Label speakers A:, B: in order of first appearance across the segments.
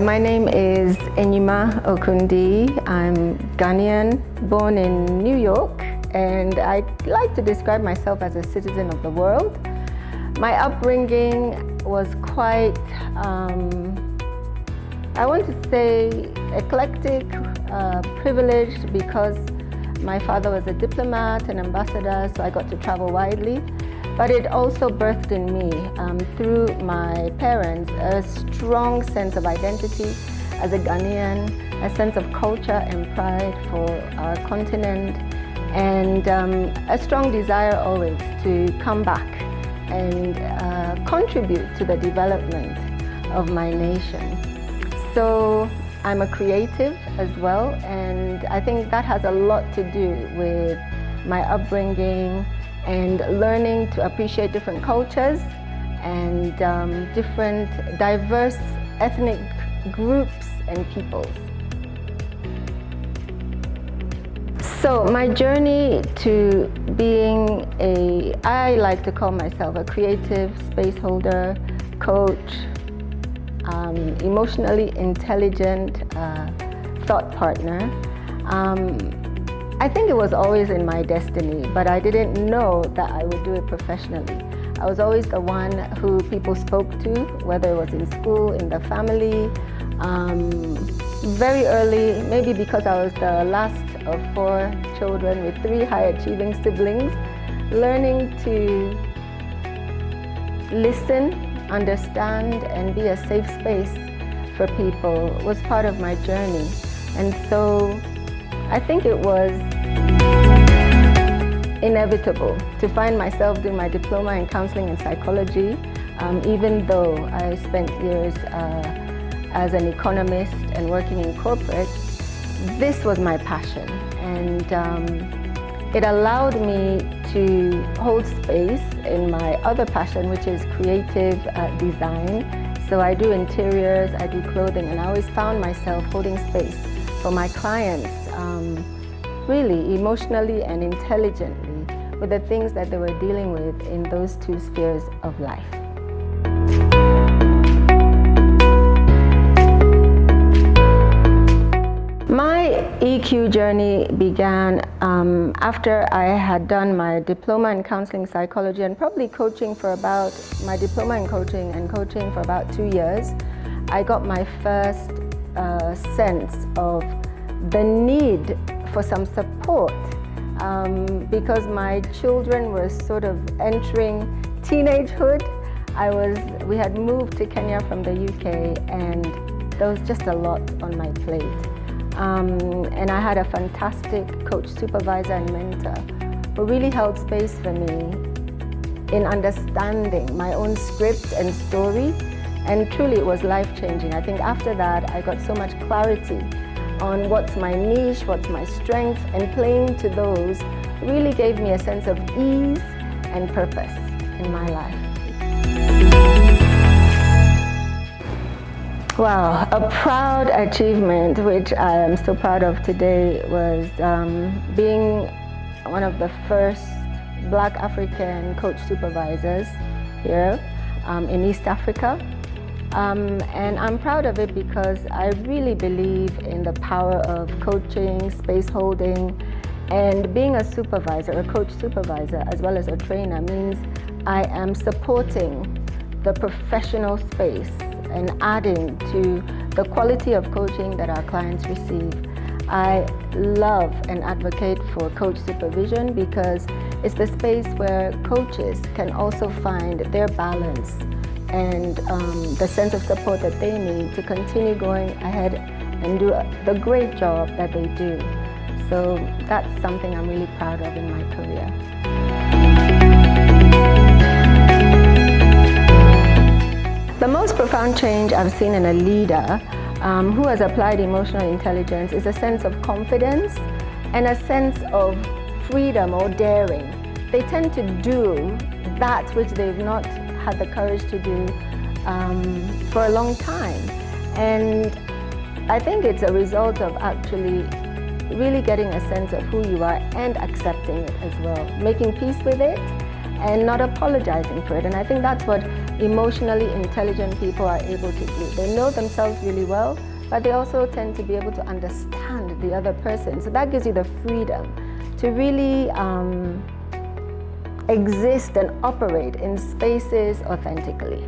A: My name is Anyima Okundi. I'm Ghanaian, born in New York, and I like to describe myself as a citizen of the world. My upbringing was quite, I want to say, eclectic, privileged, because my father was a diplomat, an ambassador, so I got to travel widely. But it also birthed in me, through my parents, a strong sense of identity as a Ghanaian, a sense of culture and pride for our continent, and a strong desire always to come back and contribute to the development of my nation. So I'm a creative as well, and I think that has a lot to do with my upbringing and learning to appreciate different cultures and different diverse ethnic groups and peoples. So my journey to being I like to call myself a creative spaceholder, coach, emotionally intelligent thought partner. I think it was always in my destiny, but I didn't know that I would do it professionally. I was always the one who people spoke to, whether it was in school, in the family. Very early, maybe because I was the last of 4 children with 3 high-achieving siblings, learning to listen, understand, and be a safe space for people was part of my journey. And so I think it was inevitable to find myself doing my diploma in counseling and psychology, even though I spent years as an economist and working in corporate. This was my passion, and it allowed me to hold space in my other passion, which is creative design. So I do interiors, I do clothing, and I always found myself holding space for my clients, really emotionally and intelligently, with the things that they were dealing with in those 2 spheres of life. My EQ journey began after I had done my diploma in counseling psychology and probably coaching for about, my diploma in coaching and coaching for about 2 years. I got my first sense of the need for some support because my children were sort of entering teenagehood. We had moved to Kenya from the UK, and there was just a lot on my plate. And I had a fantastic coach, supervisor, and mentor who really held space for me in understanding my own script and story, and truly it was life-changing. I think after that I got so much clarity on what's my niche, what's my strength, and playing to those really gave me a sense of ease and purpose in my life. Wow, a proud achievement, which I am so proud of today, was being one of the first Black African coach supervisors here in East Africa. And I'm proud of it because I really believe in the power of coaching, space holding, and being a supervisor, a coach supervisor, as well as a trainer, means I am supporting the professional space and adding to the quality of coaching that our clients receive. I love and advocate for coach supervision because it's the space where coaches can also find their balance and the sense of support that they need to continue going ahead and do the great job that they do. So that's something I'm really proud of in my career. The most profound change I've seen in a leader who has applied emotional intelligence is a sense of confidence and a sense of freedom or daring. They tend to do that which they've not had the courage to do for a long time. And I think it's a result of actually really getting a sense of who you are and accepting it as well, making peace with it and not apologizing for it. And I think that's what emotionally intelligent people are able to do. They know themselves really well, but they also tend to be able to understand the other person. So that gives you the freedom to really exist and operate in spaces authentically.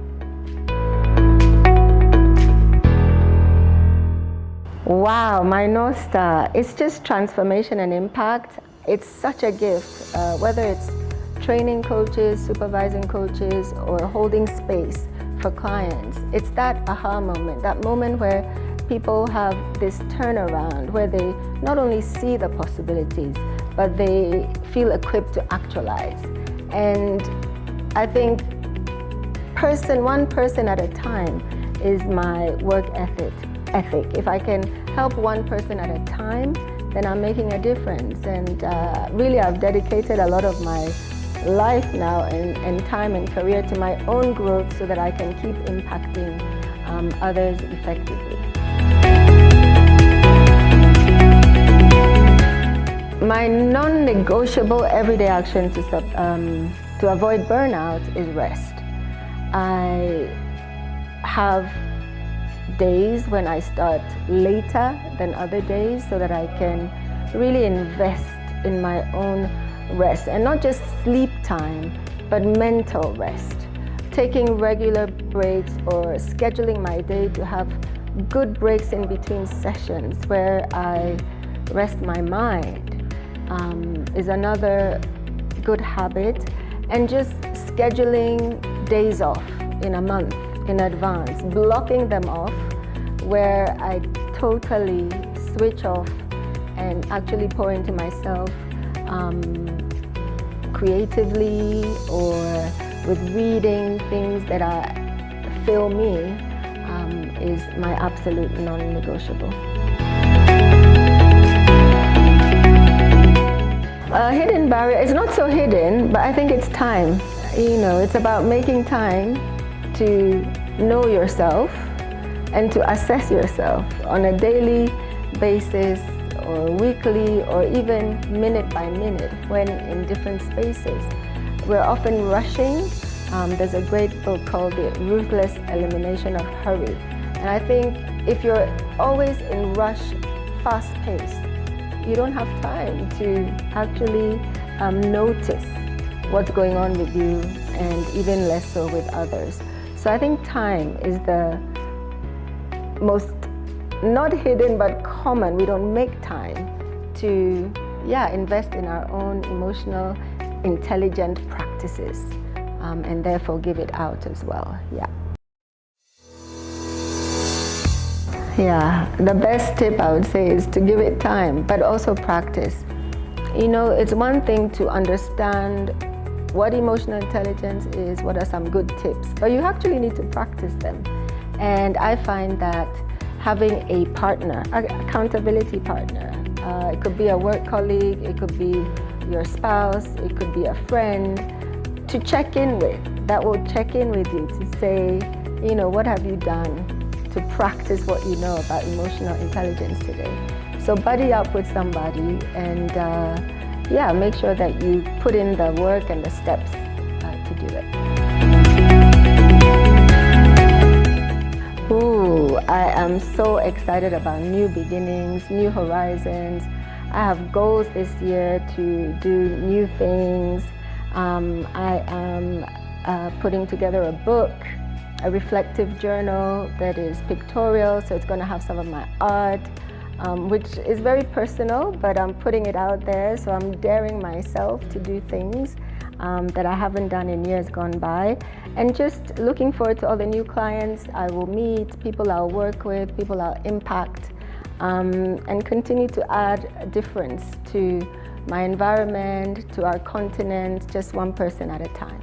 A: Wow, my North Star, it's just transformation and impact. It's such a gift, whether it's training coaches, supervising coaches, or holding space for clients. It's that aha moment, that moment where people have this turnaround, where they not only see the possibilities, but they feel equipped to actualize. And I think one person at a time is my work ethic. If I can help one person at a time, then I'm making a difference. And really, I've dedicated a lot of my life now and time and career to my own growth so that I can keep impacting others effectively. My non-negotiable everyday action to avoid burnout is rest. I have days when I start later than other days so that I can really invest in my own rest, and not just sleep time, but mental rest. Taking regular breaks or scheduling my day to have good breaks in between sessions where I rest my mind is another good habit. And just scheduling days off in a month in advance, blocking them off where I totally switch off and actually pour into myself creatively or with reading things that fill me is my absolute non-negotiable. A hidden barrier is not so hidden, but I think it's time. It's about making time to know yourself and to assess yourself on a daily basis or weekly or even minute by minute when in different spaces. We're often rushing. There's a great book called The Ruthless Elimination of Hurry. And I think if you're always in rush, fast pace, you don't have time to actually notice what's going on with you, and even less so with others. So I think time is the most, not hidden, but common. We don't make time to invest in our own emotional, intelligent practices, and therefore give it out as well. The best tip I would say is to give it time, but also practice. It's one thing to understand what emotional intelligence is, what are some good tips, but you actually need to practice them. And I find that having a partner, an accountability partner, it could be a work colleague, it could be your spouse, it could be a friend, to check in with, that will check in with you to say, what have you done to practice what you know about emotional intelligence today. So buddy up with somebody and make sure that you put in the work and the steps to do it. Ooh, I am so excited about new beginnings, new horizons. I have goals this year to do new things. I am putting together a book, a reflective journal that is pictorial, so it's going to have some of my art, which is very personal, but I'm putting it out there, so I'm daring myself to do things that I haven't done in years gone by, and just looking forward to all the new clients I will meet, people I'll work with, people I'll impact, and continue to add a difference to my environment, to our continent, just one person at a time.